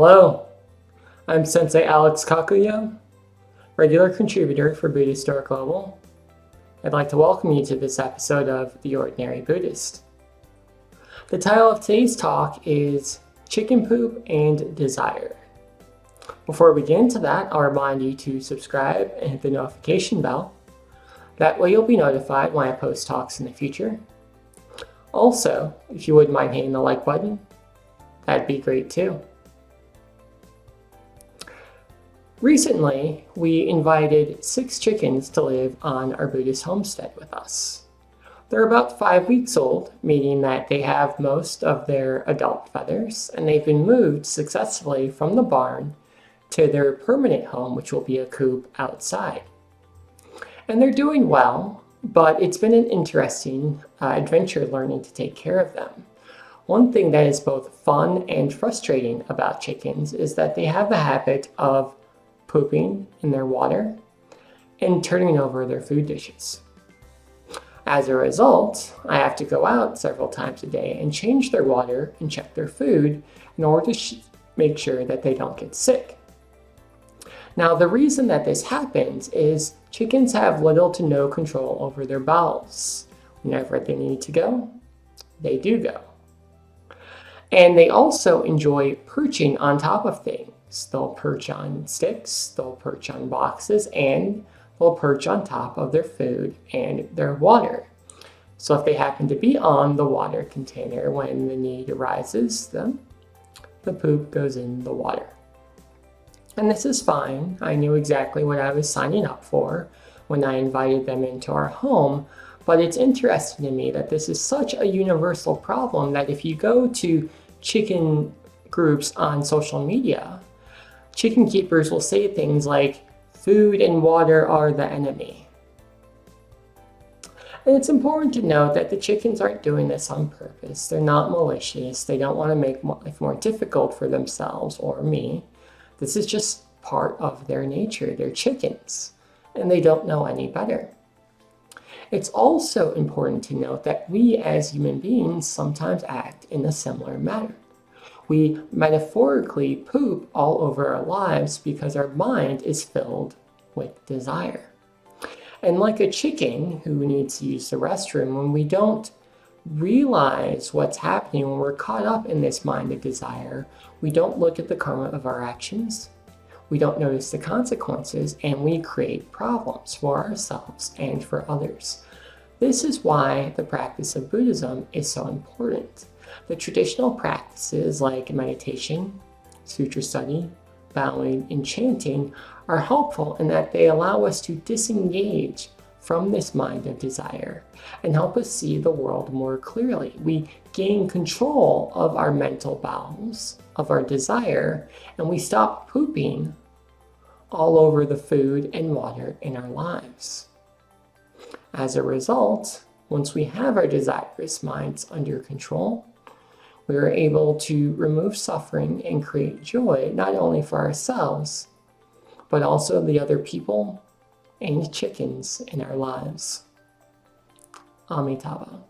Hello, I'm Sensei Alex Kakuyo, regular contributor for Buddhistdoor Global. I'd like to welcome you to this episode of The Ordinary Buddhist. The title of today's talk is Chicken Poop and Desire. Before we get into that, I'll remind you to subscribe and hit the notification bell. That way you'll be notified when I post talks in the future. Also, if you wouldn't mind hitting the like button, that'd be great too. Recently, we invited 6 chickens to live on our Buddhist homestead with us. They're about 5 weeks old, meaning that they have most of their adult feathers, and they've been moved successfully from the barn to their permanent home, which will be a coop outside. And they're doing well, but it's been an interesting adventure learning to take care of them. One thing that is both fun and frustrating about chickens is that they have the habit of pooping in their water and turning over their food dishes. As a result, I have to go out several times a day and change their water and check their food in order to make sure that they don't get sick. Now, the reason that this happens is chickens have little to no control over their bowels. Whenever they need to go, they do go. And they also enjoy perching on top of things. They'll perch on sticks, they'll perch on boxes, and they'll perch on top of their food and their water. So if they happen to be on the water container when the need arises, then the poop goes in the water. And this is fine. I knew exactly what I was signing up for when I invited them into our home, but it's interesting to me that this is such a universal problem that if you go to chicken groups on social media, chicken keepers will say things like, food and water are the enemy. And it's important to note that the chickens aren't doing this on purpose. They're not malicious. They don't want to make life more difficult for themselves or me. This is just part of their nature. They're chickens, and they don't know any better. It's also important to note that we as human beings sometimes act in a similar manner. We metaphorically poop all over our lives because our mind is filled with desire. And like a chicken who needs to use the restroom, when we don't realize what's happening, when we're caught up in this mind of desire, we don't look at the karma of our actions, we don't notice the consequences, and we create problems for ourselves and for others. This is why the practice of Buddhism is so important. The traditional practices like meditation, sutra study, bowing, and chanting are helpful in that they allow us to disengage from this mind of desire and help us see the world more clearly. We gain control of our mental bowels, of our desire, and we stop pooping all over the food and water in our lives. As a result, once we have our desirous minds under control, we are able to remove suffering and create joy, not only for ourselves, but also the other people and chickens in our lives. Amitabha.